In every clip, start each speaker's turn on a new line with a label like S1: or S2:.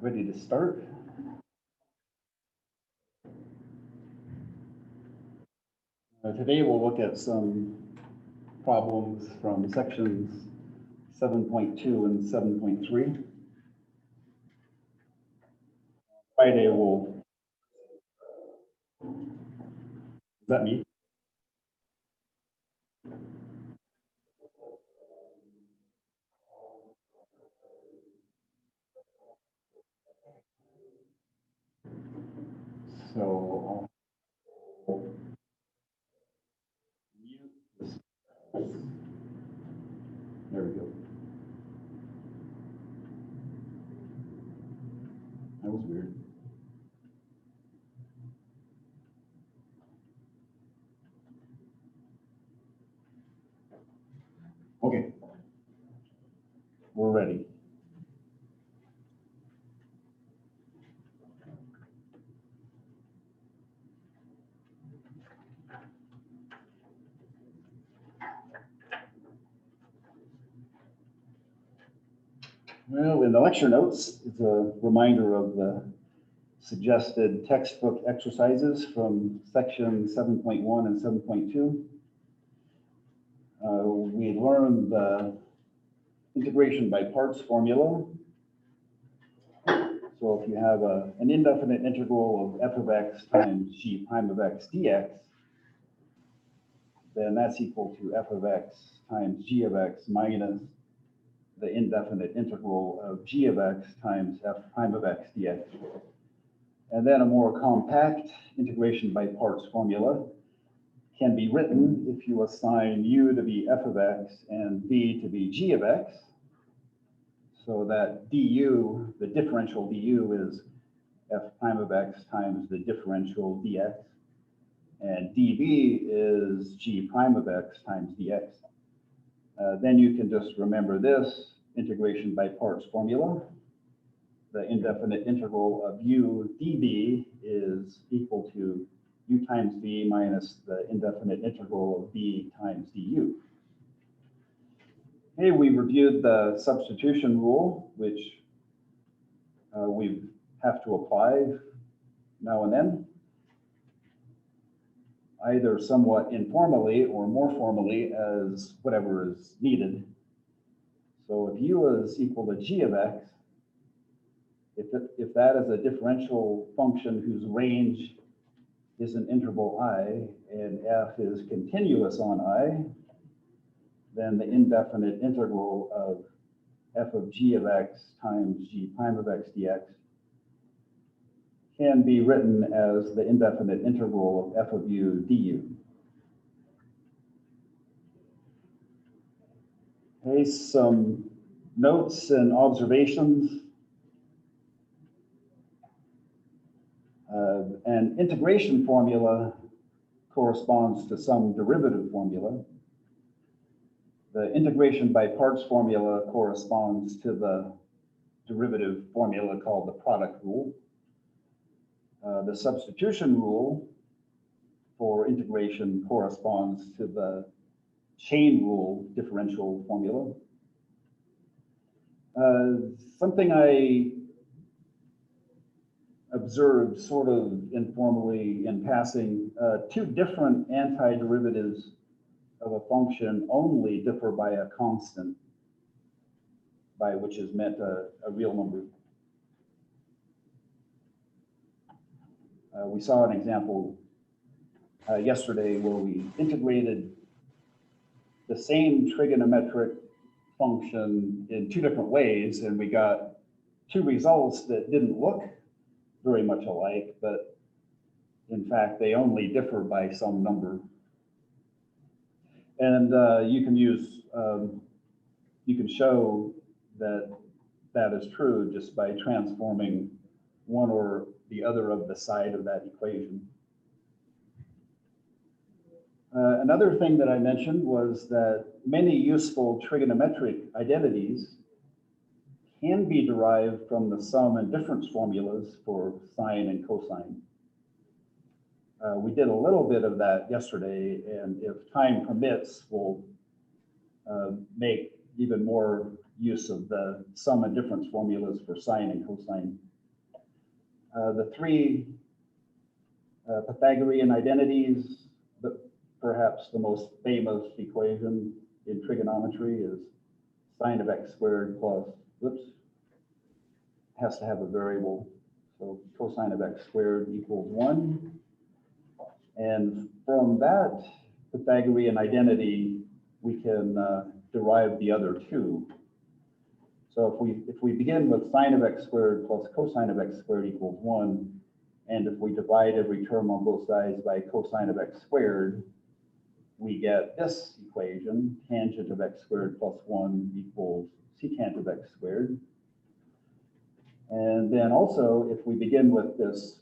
S1: Ready to start? Today we'll look at some problems from sections 7.2 and 7.3. Friday will, is that me? So I'll mute this. There we go. That was weird. Okay, we're ready. Well, in the lecture notes, it's a reminder of the suggested textbook exercises from section 7.1 and 7.2. We learned the integration by parts formula. So if you have an indefinite integral of f of x times g prime of x dx, then that's equal to f of x times g of x minus the indefinite integral of g of x times f prime of x dx. And then a more compact integration by parts formula can be written if you assign u to be f of x and v to be g of x. So that du, the differential du, is f prime of x times the differential dx. And dv is g prime of x times dx. Then you can just remember this integration by parts formula. The indefinite integral of u dv is equal to u times v minus the indefinite integral of v times du. Okay, we reviewed the substitution rule, which we have to apply now and then, either somewhat informally or more formally as whatever is needed. So if u is equal to g of x, if that is a differential function whose range is an interval I and f is continuous on I, then the indefinite integral of f of g of x times g prime of x dx can be written as the indefinite integral of f of u du. Okay, some notes and observations. An integration formula corresponds to some derivative formula. The integration by parts formula corresponds to the derivative formula called the product rule. The substitution rule for integration corresponds to the chain rule differential formula. Something I observed sort of informally in passing, two different antiderivatives of a function only differ by a constant, by which is meant a real number. We saw an example yesterday where we integrated the same trigonometric function in two different ways, and we got two results that didn't look very much alike, but in fact, they only differ by some number. And you can use, you can show that that is true just by transforming one or the other of the side of that equation. Another thing that I mentioned was that many useful trigonometric identities can be derived from the sum and difference formulas for sine and cosine. We did a little bit of that yesterday, and if time permits, we'll make even more use of the sum and difference formulas for sine and cosine The three Pythagorean identities, but perhaps the most famous equation in trigonometry is sine of x squared plus, whoops, has to have a variable. So cosine of x squared equals 1. And from that Pythagorean identity, we can derive the other two. So if we begin with sine of x squared plus cosine of x squared equals 1, and if we divide every term on both sides by cosine of x squared, we get this equation, tangent of x squared plus 1 equals secant of x squared. And then also, if we begin with this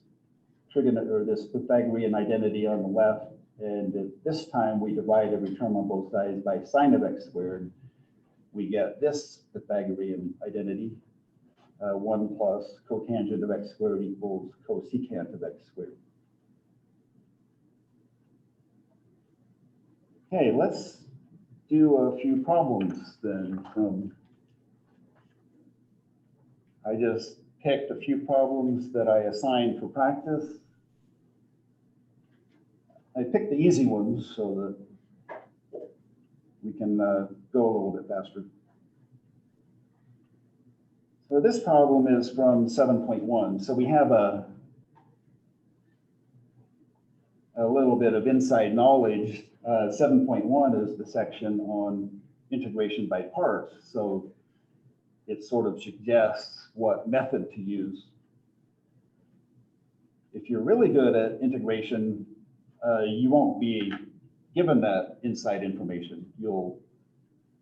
S1: this Pythagorean identity on the left, and this time we divide every term on both sides by sine of x squared, we get this Pythagorean identity, 1 plus cotangent of x squared equals cosecant of x squared. Okay, let's do a few problems then. I just picked a few problems that I assigned for practice. I picked the easy ones so that we can go a little bit faster. So this problem is from 7.1. So we have a little bit of inside knowledge. 7.1 is the section on integration by parts. So it sort of suggests what method to use. If you're really good at integration, you won't be given that inside information. You'll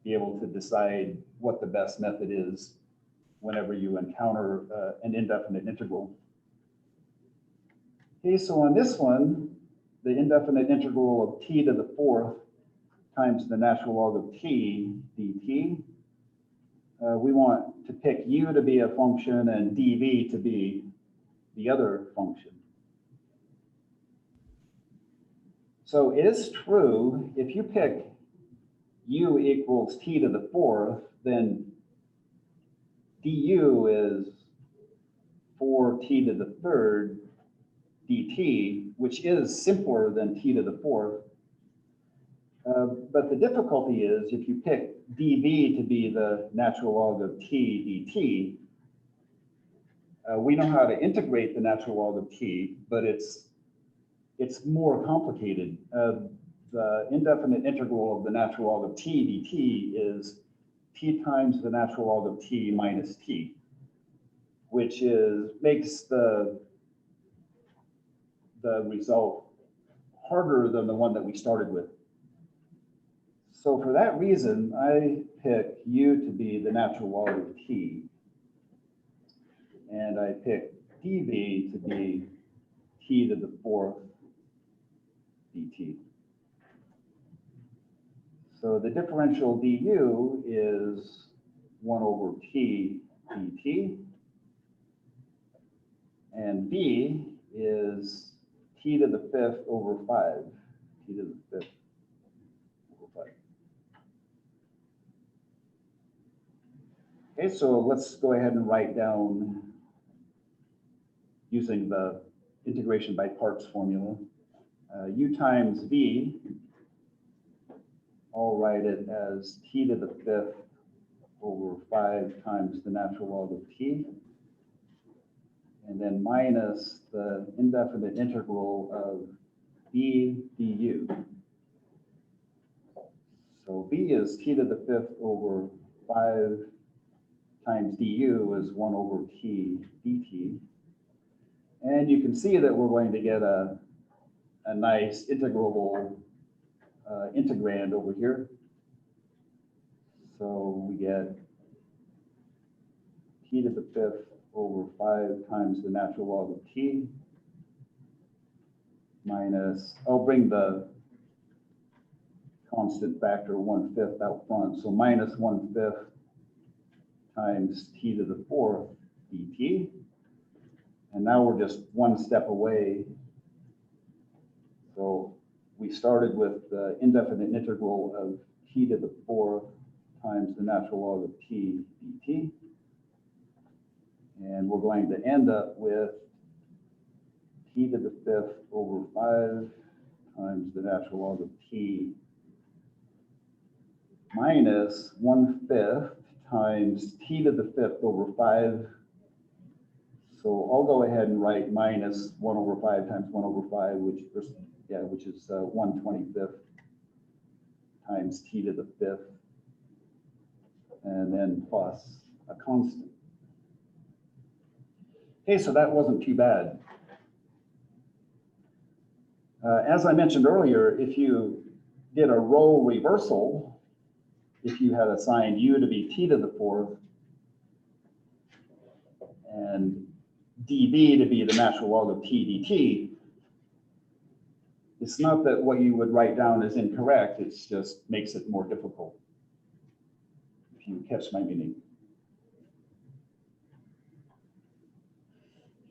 S1: be able to decide what the best method is whenever you encounter an indefinite integral. Okay, so on this one, the indefinite integral of t to the fourth times the natural log of t dt, we want to pick u to be a function and dv to be the other function. So it is true, if you pick u equals t to the fourth, then du is 4t to the third dt, which is simpler than t to the fourth. But the difficulty is if you pick dv to be the natural log of t dt, we know how to integrate the natural log of t, but it's more complicated. The indefinite integral of the natural log of t dt is t times the natural log of t minus t, which makes the result harder than the one that we started with. So for that reason, I pick u to be the natural log of t, and I pick dv to be t to the fourth dt. So the differential du is 1 over t dt, and v is t to the fifth over 5, t to the fifth over 5. Okay, so let's go ahead and write down using the integration by parts formula. U times v, I'll write it as t to the fifth over 5 times the natural log of t, and then minus the indefinite integral of v du. So v is t to the fifth over 5 times du is 1 over t dt. And you can see that we're going to get a nice integrable integrand over here. So we get t to the fifth over 5 times the natural log of t minus, I'll bring the constant factor 1/5 out front, so minus 1/5 times t to the fourth dt. And now we're just one step away. So we started with the indefinite integral of t to the fourth times the natural log of t dt. And we're going to end up with t to the fifth over 5 times the natural log of t minus 1/5 times t to the fifth over 5. So I'll go ahead and write minus 1 over 5 times 1 over 5, which is 1/25 times t to the fifth, and then plus a constant. Okay, so that wasn't too bad. As I mentioned earlier, if you did a role reversal, if you had assigned u to be t to the fourth and dB to be the natural log of t dt, it's not that what you would write down is incorrect, it just makes it more difficult, if you catch my meaning.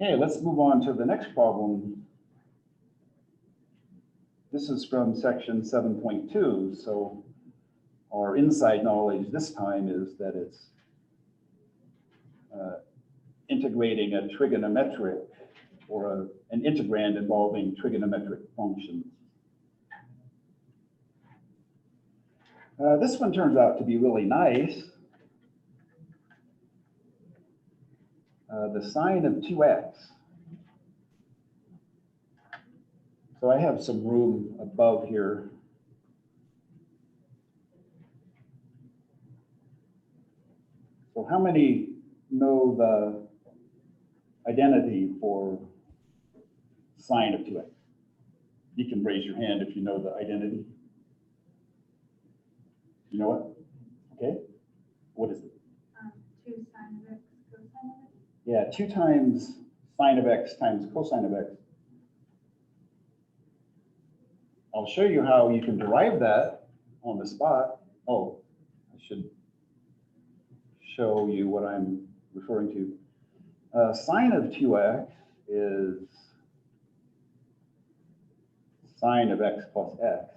S1: Okay, let's move on to the next problem. This is from section 7.2, so our inside knowledge this time is that it's integrating a trigonometric or an integrand involving trigonometric functions. This one turns out to be really nice. The sine of 2x. So I have some room above here. So how many know the identity for sine of 2x? You can raise your hand if you know the identity. You know what? Okay. What is it?
S2: 2 sine of x cosine of x.
S1: Yeah, 2 times sine of x times cosine of x. I'll show you how you can derive that on the spot. Oh, I should show you what I'm referring to. Sine of 2x is sine of x plus x.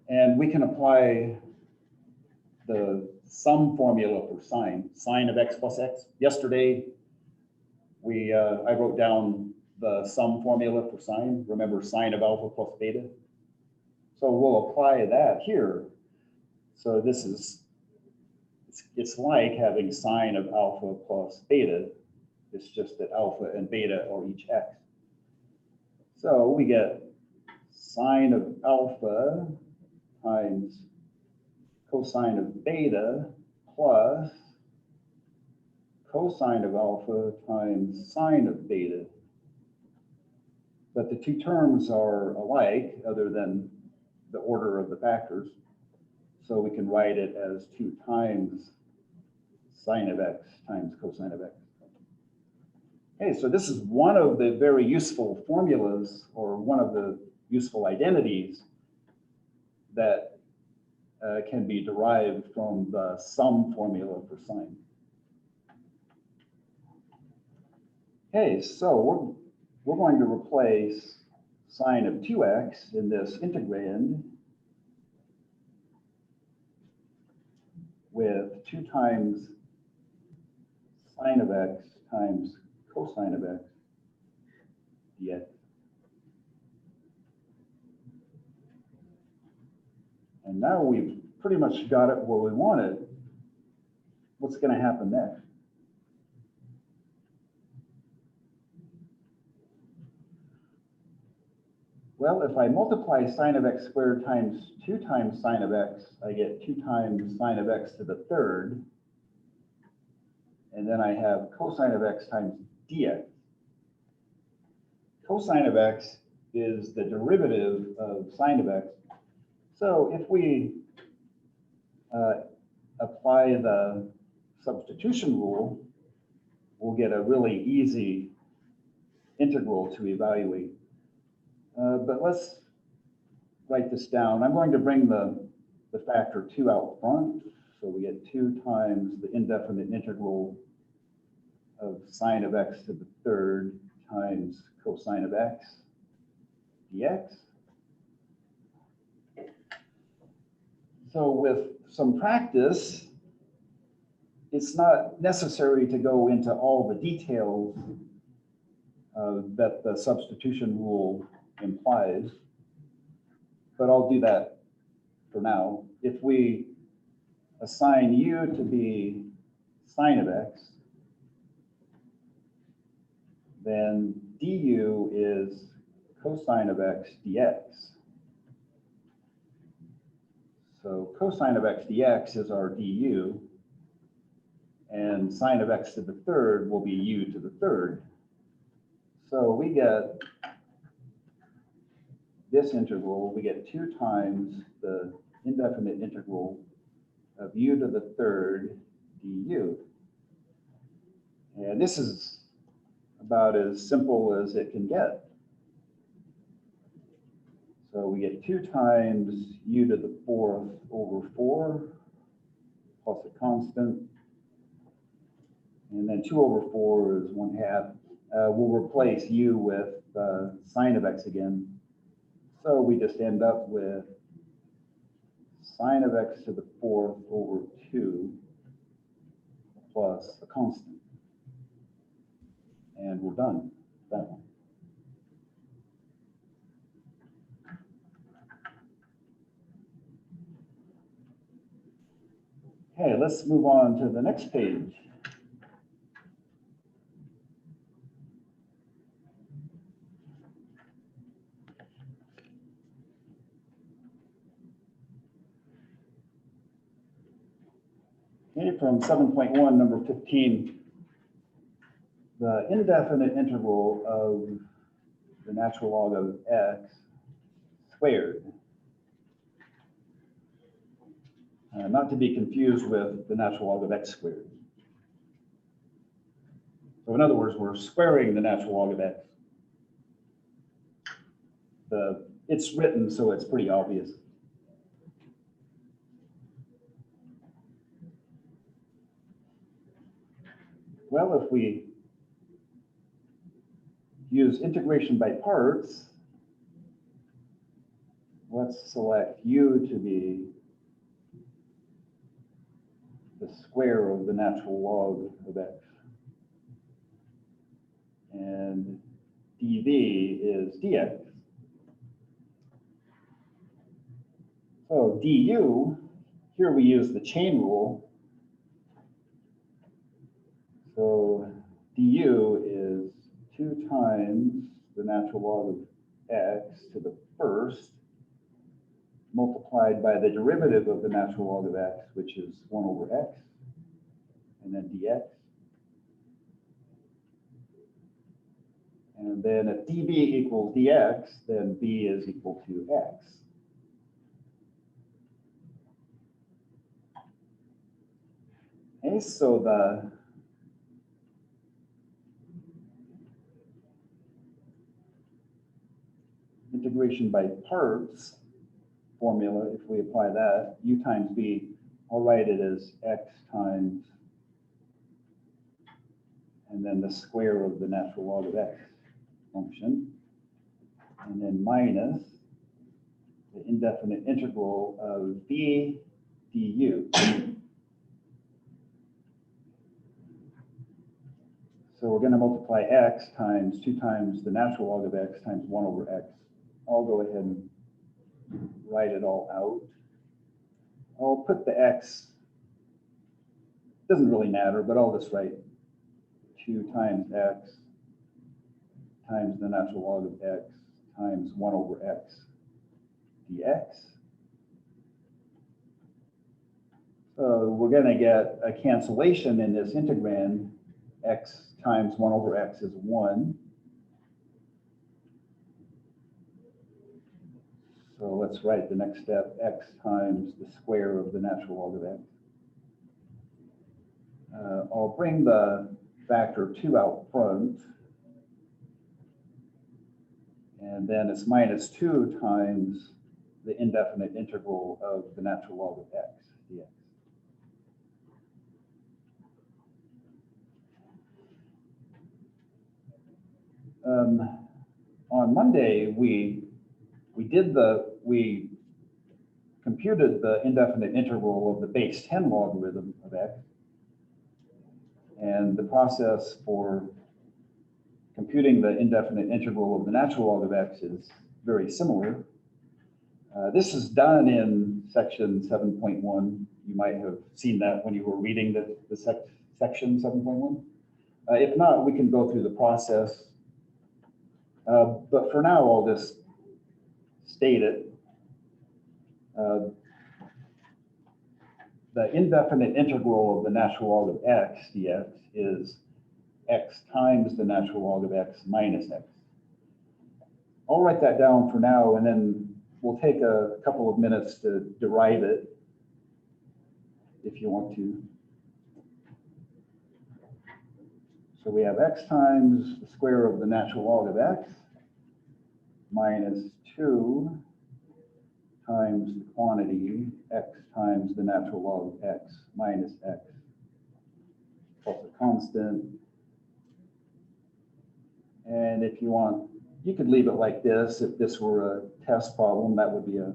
S1: And we can apply the sum formula for sine of x plus x. Yesterday, I wrote down the sum formula for sine. Remember, sine of alpha plus beta. So we'll apply that here. So this is, it's like having sine of alpha plus beta. It's just that alpha and beta are each x. So we get sine of alpha times cosine of beta plus cosine of alpha times sine of beta. But the two terms are alike other than the order of the factors. So we can write it as 2 times sine of x times cosine of x. Okay, so this is one of the very useful formulas, or one of the useful identities that can be derived from the sum formula for sine. Okay, so we're going to replace sine of 2x in this integrand with 2 times sine of x times cosine of x dx. And now we've pretty much got it where we want it. What's going to happen next? Well, if I multiply sine of x squared times 2 times sine of x, I get 2 times sine of x to the third. And then I have cosine of x times dx. Cosine of x is the derivative of sine of x. So if we apply the substitution rule, we'll get a really easy integral to evaluate. But let's write this down. I'm going to bring the factor 2 out front. So we get 2 times the indefinite integral of sine of x to the third times cosine of x dx. So with some practice, it's not necessary to go into all the details that the substitution rule implies, but I'll do that for now. If we assign u to be sine of x, then du is cosine of x dx. So cosine of x dx is our du, and sine of x to the third will be u to the third. So we get this integral, we get 2 times the indefinite integral of u to the third du. And this is about as simple as it can get. So we get 2 times u to the fourth over 4 plus a constant. And then 2 over 4 is 1/2. We'll replace u with sine of x again. So we just end up with sine of x to the fourth over 2 plus a constant. And we're done with that one. Okay, let's move on to the next page. Okay, from 7.1, number 15, the indefinite integral of the natural log of x squared. Not to be confused with the natural log of x squared. So in other words, we're squaring the natural log of x. It's written, so it's pretty obvious. Well, if we use integration by parts, let's select u to be the square of the natural log of x. And dv is dx. So du, here we use the chain rule. So du is 2 times the natural log of x to the first, multiplied by the derivative of the natural log of x, which is 1 over x, and then dx. And then if db equals dx, then b is equal to x. Okay, so the integration by parts formula, if we apply that, u times b, I'll write it as x times, and then the square of the natural log of x function, and then minus the indefinite integral of b du. So we're going to multiply x times 2 times the natural log of x times 1 over x. I'll go ahead and write it all out. I'll put the x, doesn't really matter, but I'll just write 2 times x times the natural log of x times 1 over x dx. So we're going to get a cancellation in this integrand. X times 1 over x is 1. So let's write the next step, x times the square of the natural log of x. I'll bring the factor 2 out front. And then it's minus 2 times the indefinite integral of the natural log of x dx. On Monday, we computed the indefinite integral of the base 10 logarithm of x. And the process for computing the indefinite integral of the natural log of x is very similar. This is done in section 7.1. You might have seen that when you were reading the section 7.1. If not, we can go through the process. But for now, I'll just state it. The indefinite integral of the natural log of x dx is x times the natural log of x minus x. I'll write that down for now, and then we'll take a couple of minutes to derive it if you want to. So we have x times the square of the natural log of x minus 2 times the quantity x times the natural log of x minus x plus a constant. And if you want, you could leave it like this. If this were a test problem, that would be a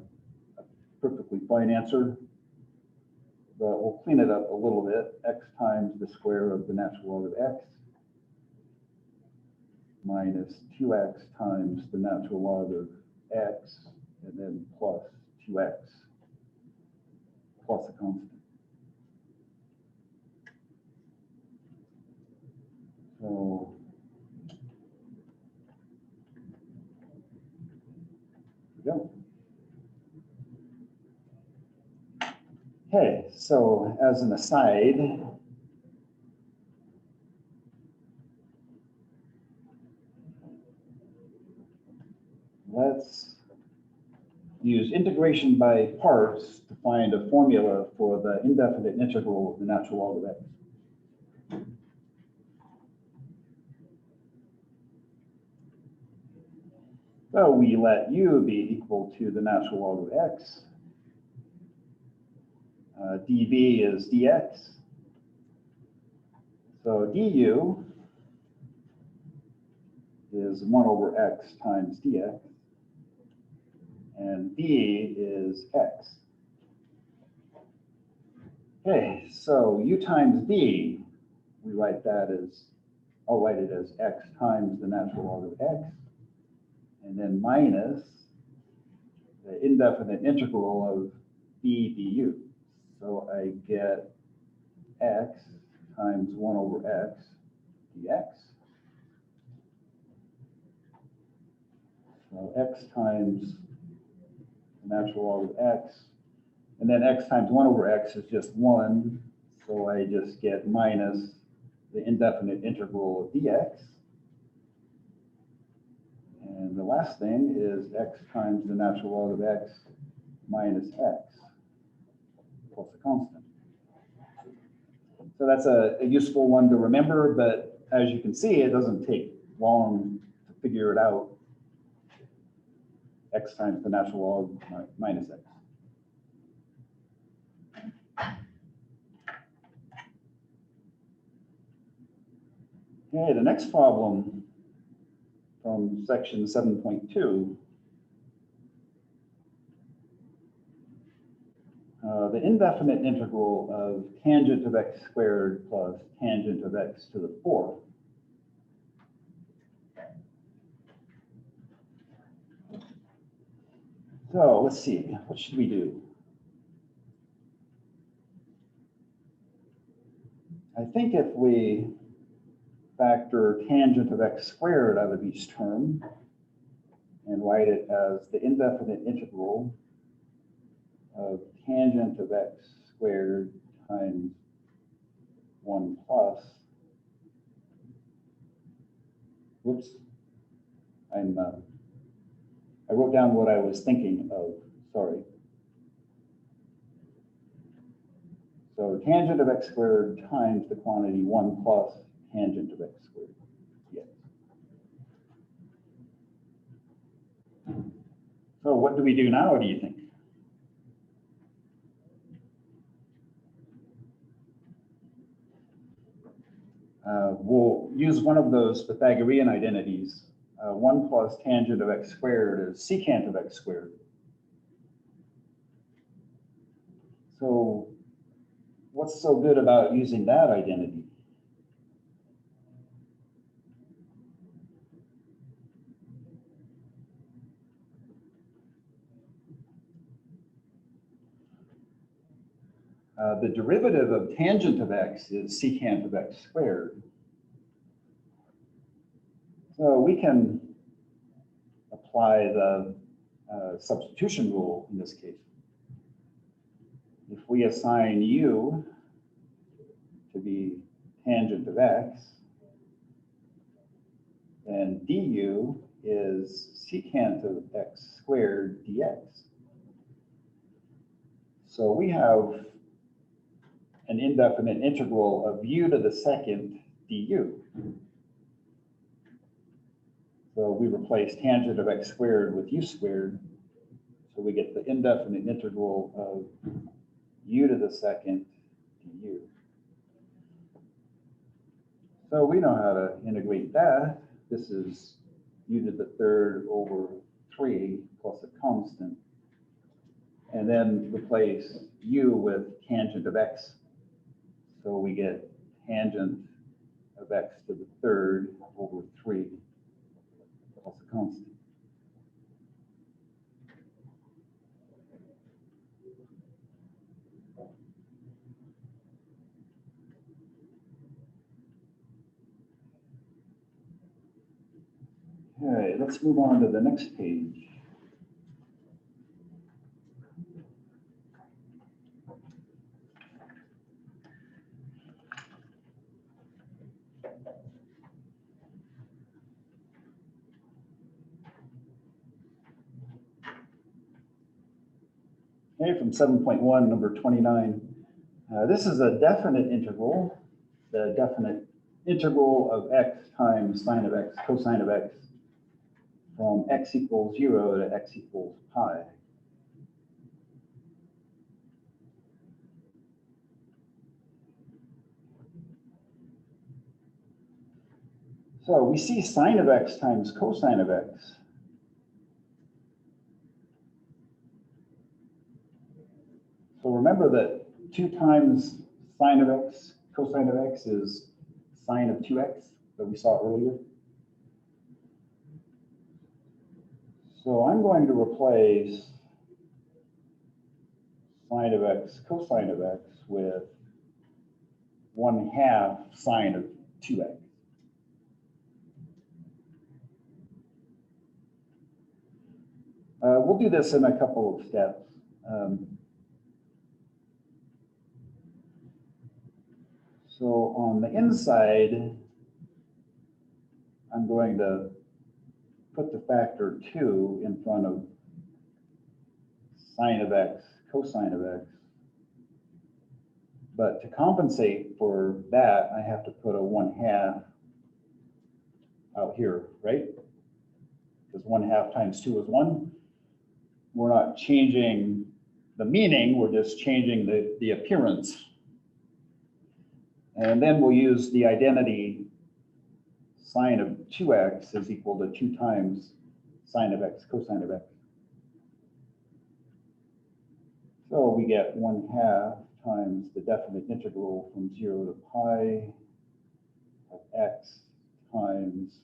S1: perfectly fine answer. But we'll clean it up a little bit. X times the square of the natural log of x minus 2x times the natural log of x, and then plus 2x plus a constant. So there we go. Okay, so as an aside, let's use integration by parts to find a formula for the indefinite integral of the natural log of x. So we let u be equal to the natural log of x. dv is dx. So du is 1 over x times dx. And b is x. Okay, so u times b, we write that as, I'll write it as x times the natural log of x, and then minus the indefinite integral of b du. So I get x times 1 over x dx. So x times natural log of x, and then x times 1 over x is just 1, so I just get minus the indefinite integral of dx. And the last thing is x times the natural log of x minus x plus a constant. So that's a useful one to remember, but as you can see, it doesn't take long to figure it out. X times the natural log minus x. Okay, the next problem from section 7.2. The indefinite integral of tangent of x squared plus tangent of x to the 4th. So let's see, what should we do? I think if we factor tangent of x squared out of each term and write it as the indefinite integral of tangent of x squared times 1 plus, whoops, I wrote down what I was thinking of, sorry. So tangent of x squared times the quantity 1 plus tangent of x squared. Yes. So what do we do now, do you think? We'll use one of those Pythagorean identities. 1 plus tangent of x squared is secant of x squared. So what's so good about using that identity? The derivative of tangent of x is secant of x squared. So we can apply the substitution rule in this case. If we assign u to be tangent of x, then du is secant of x squared dx. So we have an indefinite integral of u to the second du. So we replace tangent of x squared with u squared. So we get the indefinite integral of u to the second du. So we know how to integrate that. This is u to the third over 3 plus a constant. And then replace u with tangent of x. So we get tangent of x to the third over 3 plus a constant. Okay, let's move on to the next page. Okay, from 7.1, number 29. This is a definite integral, the definite integral of x times sine of x, cosine of x, from x equals 0 to x equals pi. So we see sine of x times cosine of x. So remember that 2 times sine of x, cosine of x is sine of 2x that we saw earlier. So I'm going to replace sine of x, cosine of x with 1/2 sine of 2x. We'll do this in a couple of steps. So on the inside, I'm going to put the factor 2 in front of sine of x, cosine of x. But to compensate for that, I have to put a 1/2 out here, right? Because 1/2 times 2 is 1. We're not changing the meaning, we're just changing the appearance. And then we'll use the identity sine of 2x is equal to 2 times sine of x, cosine of x. So we get 1/2 times the definite integral from 0 to pi of x times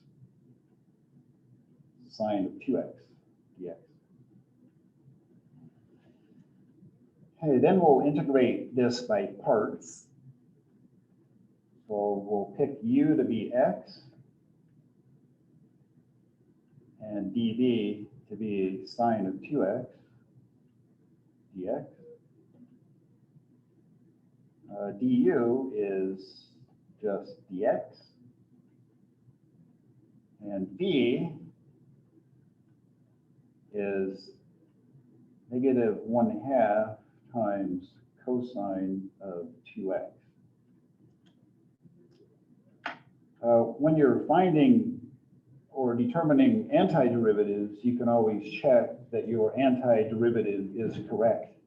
S1: sine of 2x dx. Okay, then we'll integrate this by parts. So we'll pick u to be x and dv to be sine of 2x dx. Du is just dx. And v is negative 1/2 times cosine of 2x. When you're finding or determining antiderivatives, you can always check that your antiderivative is correct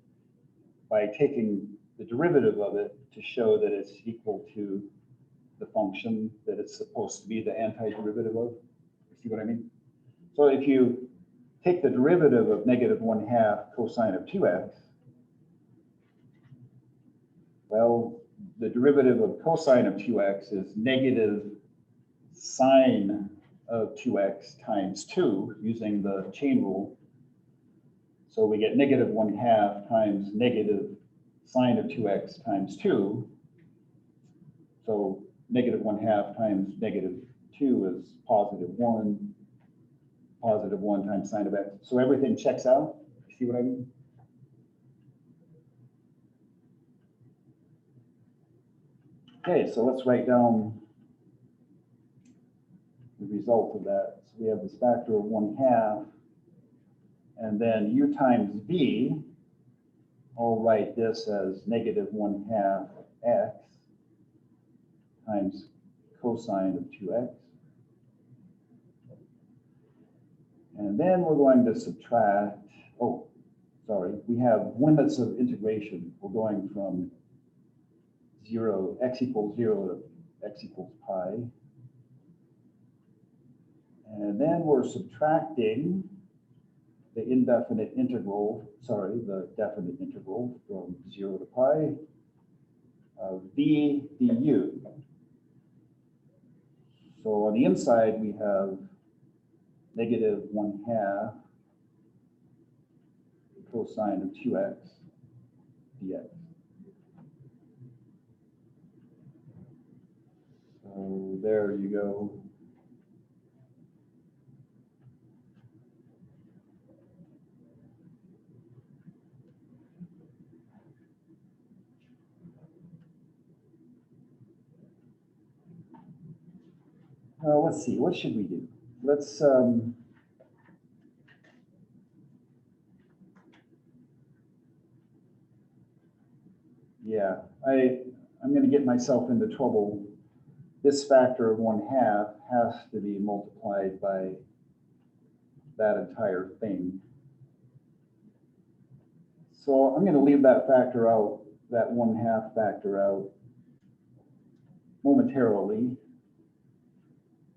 S1: by taking the derivative of it to show that it's equal to the function that it's supposed to be the antiderivative of. You see what I mean? So if you take the derivative of negative 1/2 cosine of 2x, well, the derivative of cosine of 2x is negative sine of 2x times 2 using the chain rule. So we get negative 1/2 times negative sine of 2x times 2. So negative 1/2 times negative 2 is positive 1. Positive 1 times sine of x. So everything checks out. See what I mean? Okay, so let's write down the result of that. So we have this factor of 1/2, and then u times v, I'll write this as negative 1/2 x times cosine of 2x. And then we're going to subtract, oh, sorry, we have limits of integration. We're going from 0, x equals 0 to x equals pi. And then we're subtracting the indefinite integral, sorry, the definite integral from 0 to pi of v du. So on the inside, we have negative 1/2 cosine of 2x dx. So there you go. Let's see, what should we do? Let's yeah, I'm going to get myself into trouble. This factor of 1/2 has to be multiplied by that entire thing. So I'm going to leave that factor out, that 1/2 factor out momentarily.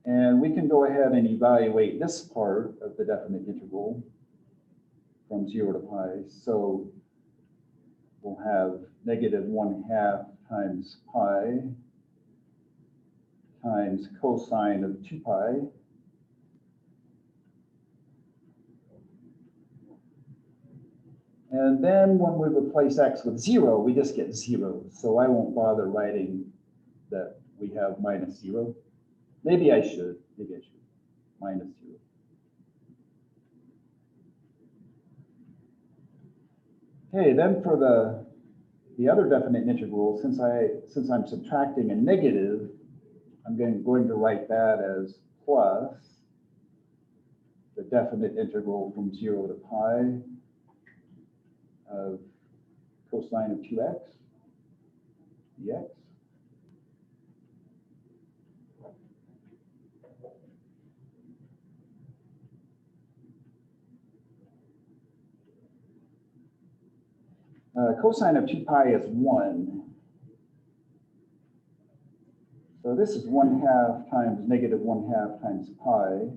S1: And we can go ahead and evaluate this part of the definite integral from 0 to pi. So we'll have negative 1/2 times pi times cosine of 2 pi. And then when we replace x with 0, we just get 0. So I won't bother writing that we have minus 0. Maybe I should, minus 0. Okay, then for the other definite integral, since I'm subtracting a negative, I'm going to write that as plus the definite integral from 0 to pi of cosine of 2x dx. Cosine of 2 pi is 1. So this is 1/2 times negative 1/2 times pi.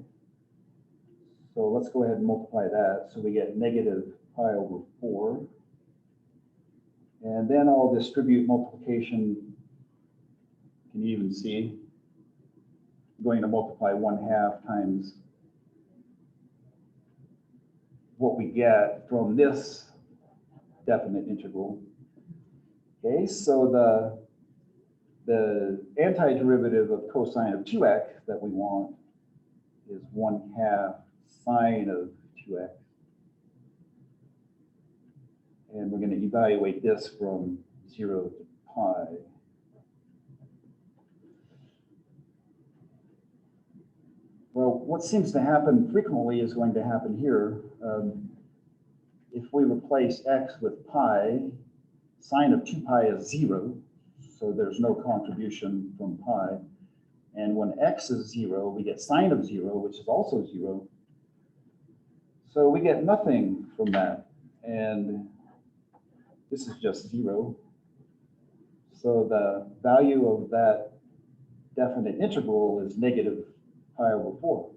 S1: So let's go ahead and multiply that. So we get negative pi over 4. And then I'll distribute multiplication. Can you even see? I'm going to multiply 1/2 times what we get from this definite integral. Okay, so the antiderivative of cosine of 2x that we want is 1/2 sine of 2x. And we're going to evaluate this from 0 to pi. Well, what seems to happen frequently is going to happen here. If we replace x with pi, sine of 2 pi is 0, so there's no contribution from pi. And when x is 0, we get sine of 0, which is also 0. So we get nothing from that. And this is just 0. So the value of that definite integral is negative pi over 4.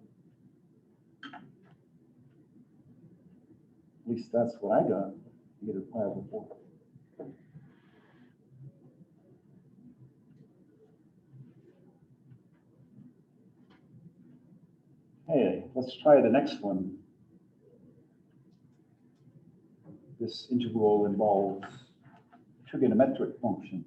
S1: At least that's what I got, negative pi over 4. Hey, let's try the next one. This integral involves trigonometric function.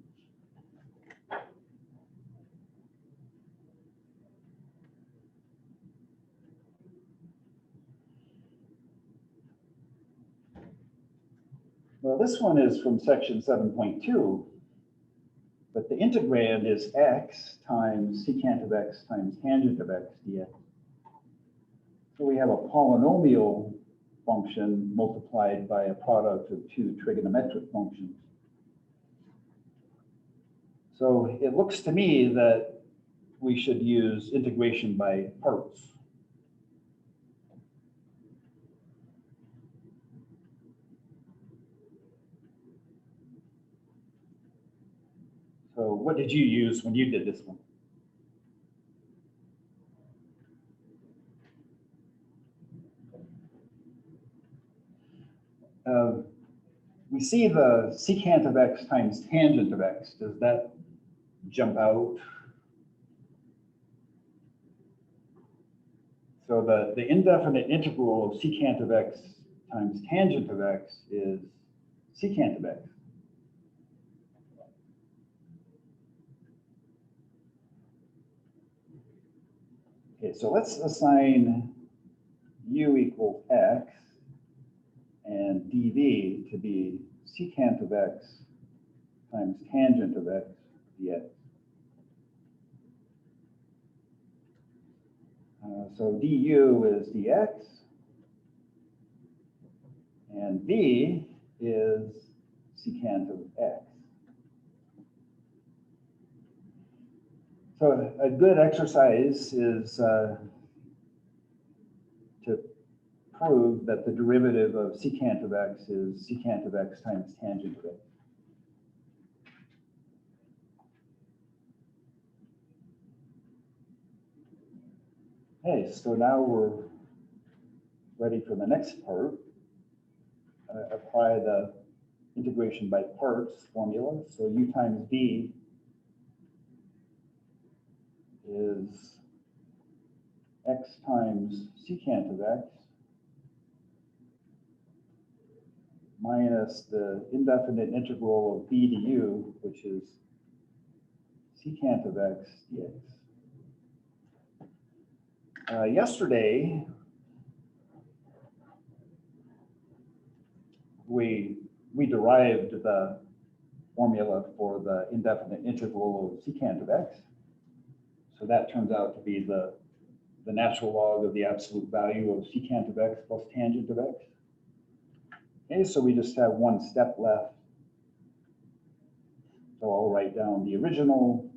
S1: Well, this one is from section 7.2, but the integrand is x times secant of x times tangent of x dx. So we have a polynomial function multiplied by a product of two trigonometric functions. So it looks to me that we should use integration by parts. So what did you use when you did this one? We see the secant of x times tangent of x. Does that jump out? So the indefinite integral of secant of x times tangent of x is secant of x. Okay, so let's assign u equals x and dv to be secant of x times tangent of x dx. So du is dx, and v is secant of x. So a good exercise is to prove that the derivative of secant of x is secant of x times tangent of x. Okay, so now we're ready for the next part. Apply the integration by parts formula. So u times v is x times secant of x minus the indefinite integral of v du, which is secant of x dx. Yesterday, we derived the formula for the indefinite integral of secant of x. So that turns out to be the natural log of the absolute value of secant of x plus tangent of x. Okay, so we just have one step left. So I'll write down the original,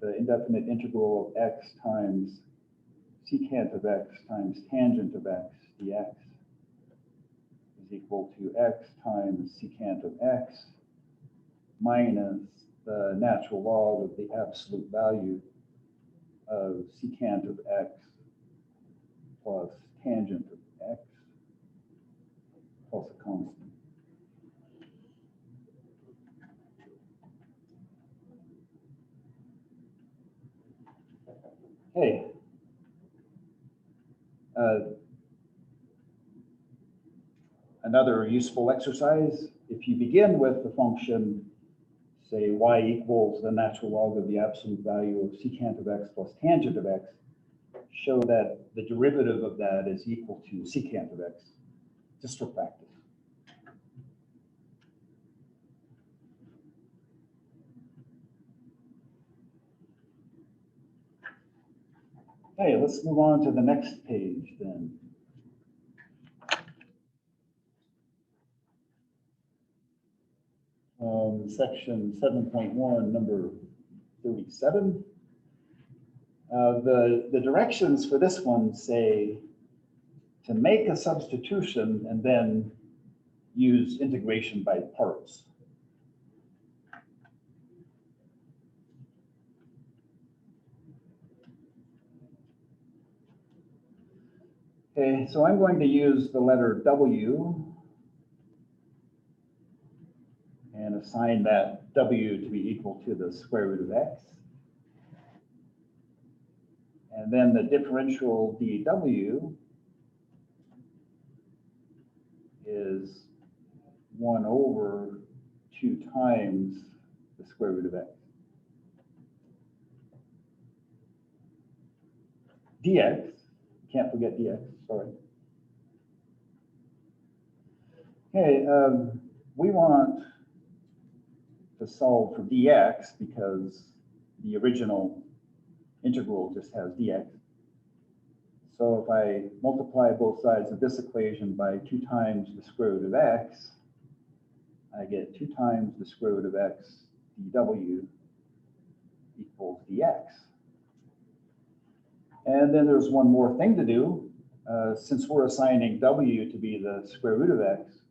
S1: the indefinite integral of x times secant of x times tangent of x dx is equal to x times secant of x minus the natural log of the absolute value of secant of x plus tangent of x plus a constant. Okay. Another useful exercise, if you begin with the function, say y equals the natural log of the absolute value of secant of x plus tangent of x, show that the derivative of that is equal to secant of x, just for practice. Okay, let's move on to the next page then. Section 7.1, number 37. The directions for this one say to make a substitution and then use integration by parts. Okay, so I'm going to use the letter W and assign that W to be equal to the square root of x. And then the differential dW is 1 over 2 times the square root of x. Dx, can't forget dx, sorry. Okay, we want to solve for dx because the original integral just has dx. So if I multiply both sides of this equation by 2 times the square root of x, I get 2 times the square root of x dw equals dx. And then there's one more thing to do. Since we're assigning w to be the square root of x,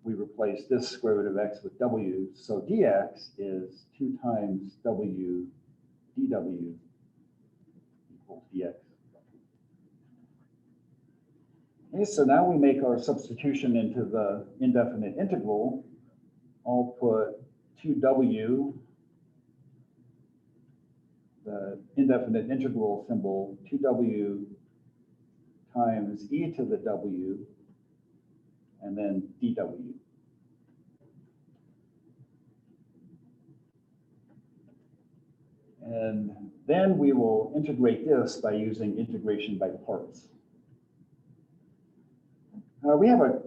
S1: we replace this square root of x with w. So dx is 2 times w dw equals dx. Okay, so now we make our substitution into the indefinite integral. I'll put 2w, the indefinite integral symbol, 2w times e to the w, and then dw. And then we will integrate this by using integration by parts. We have a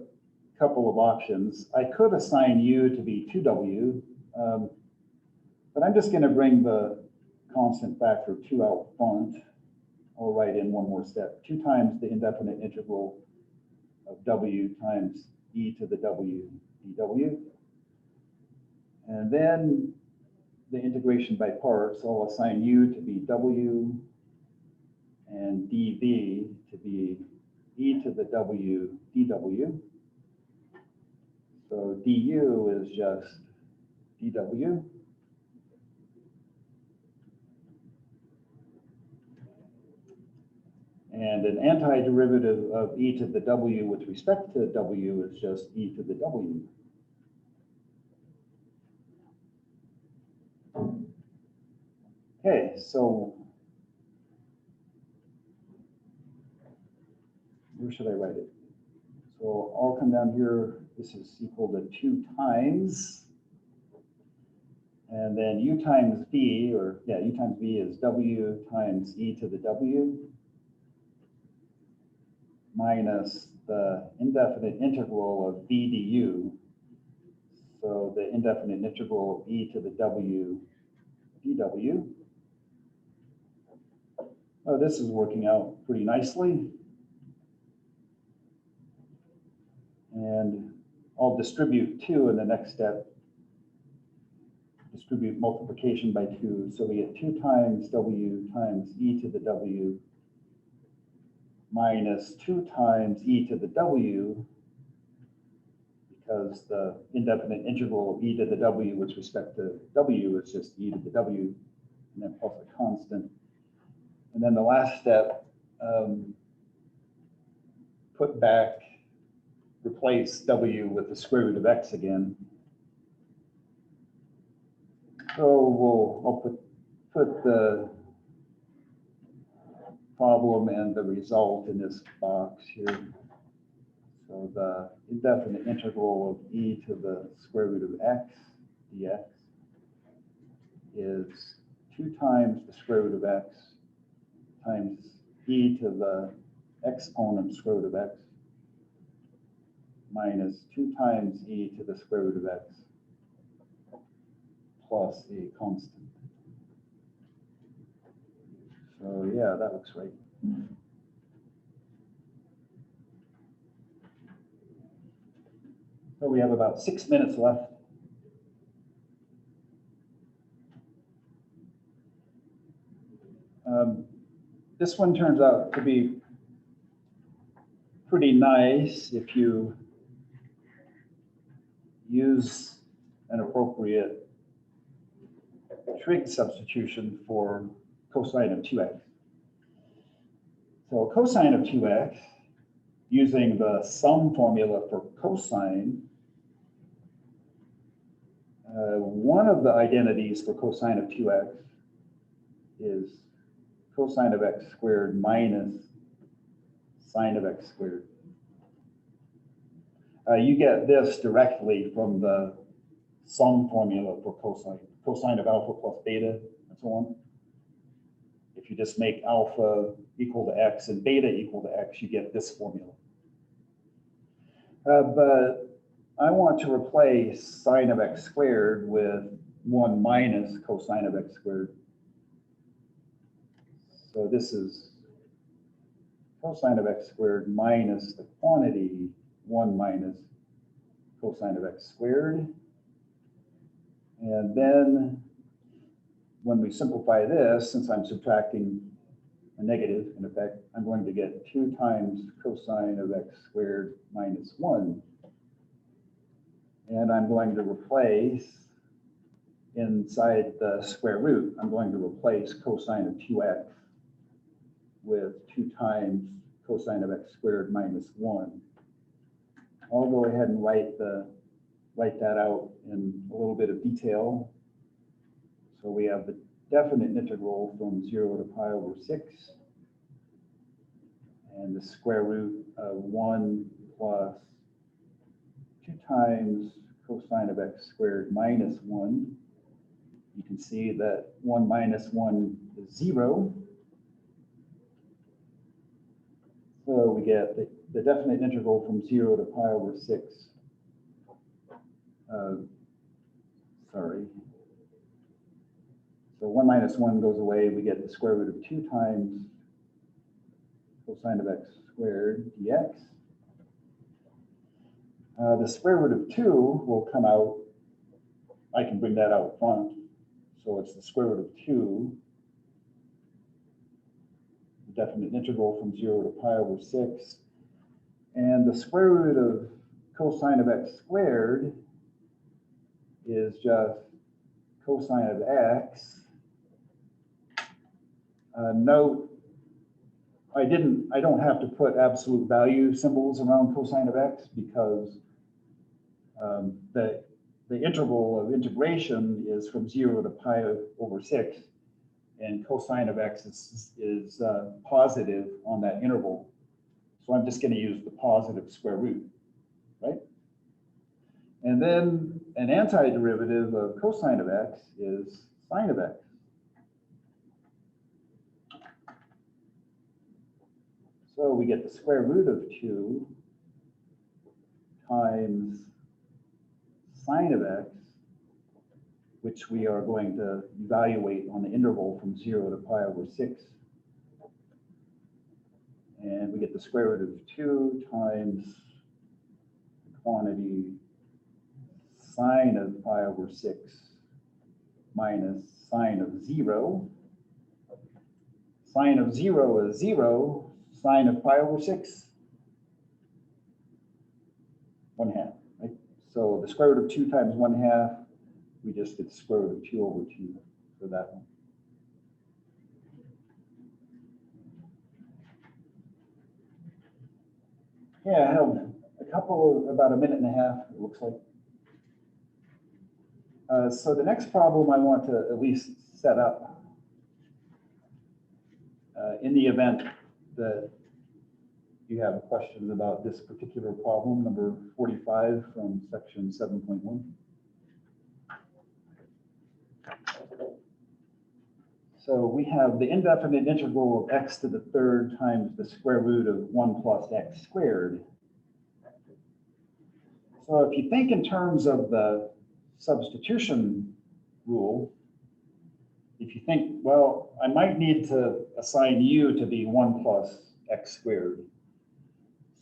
S1: couple of options. I could assign u to be 2w, but I'm just going to bring the constant factor 2 out front. I'll write in one more step. 2 times the indefinite integral of w times e to the w dw. And then the integration by parts, I'll assign u to be w and dv to be e to the w dw. So du is just dw. And an antiderivative of e to the w with respect to w is just e to the w. Okay, so where should I write it? So I'll come down here. This is equal to 2 times. And then u times v, or yeah, u times v is w times e to the w minus the indefinite integral of v du. So the indefinite integral of e to the w dw. Oh, this is working out pretty nicely. And I'll distribute 2 in the next step. Distribute multiplication by 2. So we get 2 times w times e to the w minus 2 times e to the w, because the indefinite integral of e to the w with respect to w is just e to the w, and then plus a constant. And then the last step, replace w with the square root of x again. So I'll put the problem and the result in this box here. So the indefinite integral of e to the square root of x dx is 2 times the square root of x times e to the exponent square root of x minus 2 times e to the square root of x plus a constant. So yeah, that looks right. So we have about 6 minutes left. This one turns out to be pretty nice if you use an appropriate trig substitution for cosine of 2x. So cosine of 2x, using the sum formula for cosine, one of the identities for cosine of 2x is cosine of x squared minus sine of x squared. You get this directly from the some formula for cosine of alpha plus beta, and so on. If you just make alpha equal to x and beta equal to x, you get this formula. But I want to replace sine of x squared with 1 minus cosine of x squared. So this is cosine of x squared minus the quantity 1 minus cosine of x squared. And then when we simplify this, since I'm subtracting a negative, in effect, I'm going to get 2 times cosine of x squared minus 1. And I'm going to replace inside the square root, I'm going to replace cosine of 2x with 2 times cosine of x squared minus 1. I'll go ahead and write that out in a little bit of detail. So we have the definite integral from 0 to pi over 6, and the square root of 1 plus 2 times cosine of x squared minus 1. You can see that 1 minus 1 is 0. So we get the definite integral from 0 to pi over 6. So 1 minus 1 goes away. We get the square root of 2 times cosine of x squared dx. The square root of 2 will come out. I can bring that out front. So it's the square root of 2, the definite integral from 0 to pi over 6. And the square root of cosine of x squared is just cosine of x. Note, I don't have to put absolute value symbols around cosine of x because the interval of integration is from 0 to pi over 6, and cosine of x is positive on that interval. So I'm just going to use the positive square root, right? And then an antiderivative of cosine of x is sine of x. So we get the square root of 2 times sine of x, which we are going to evaluate on the interval from 0 to pi over 6. And we get the square root of 2 times the quantity sine of pi over 6 minus sine of 0. Sine of 0 is 0. Sine of pi over 6, 1/2, right? So the square root of 2 times 1/2, we just get the square root of 2 over 2 for that one. Yeah, I have about a minute and a half, it looks like. So the next problem I want to at least set up in the event that you have questions about this particular problem, number 45 from section 7.1. So we have the indefinite integral of x to the third times the square root of 1 plus x squared. So if you think in terms of the substitution rule, if you think, well, I might need to assign u to be 1 plus x squared.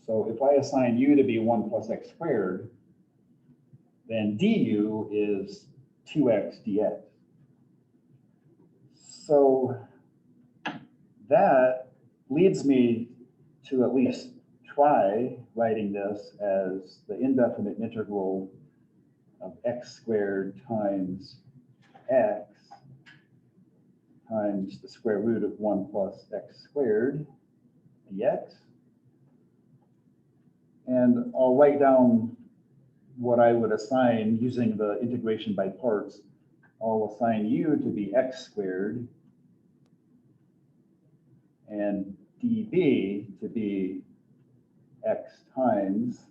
S1: So if I assign u to be 1 plus x squared, then du is 2x dx. So that leads me to at least try writing this as the indefinite integral of x squared times x times the square root of 1 plus x squared dx. And I'll write down what I would assign using the integration by parts. I'll assign u to be x squared and db to be x times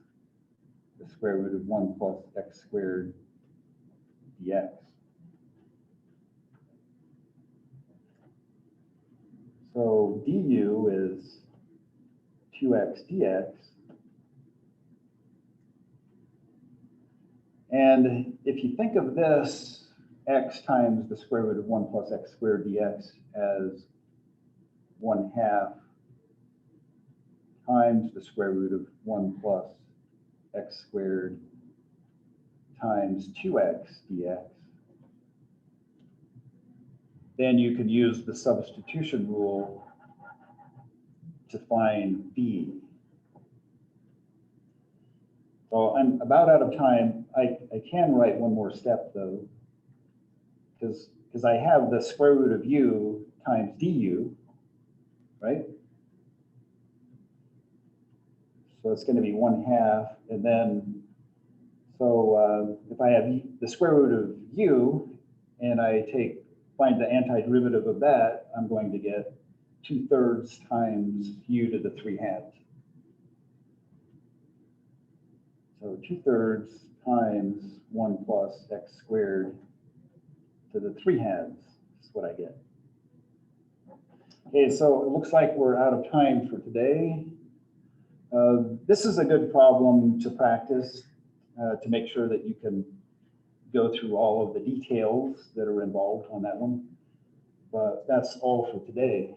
S1: the square root of 1 plus x squared dx. So du is 2x dx. And if you think of this x times the square root of 1 plus x squared dx as 1/2 times the square root of 1 plus x squared times 2x dx, then you can use the substitution rule to find b. So I'm about out of time. I can write one more step though, because I have the square root of u times du, right? So it's going to be 1/2, and then, so if I have the square root of u, and I find the antiderivative of that, I'm going to get 2/3 times u to the 3/2. So 2/3 times 1 plus x squared to the 3/2 is what I get. Okay, so it looks like we're out of time for today. This is a good problem to practice to make sure that you can go through all of the details that are involved on that one. But that's all for today.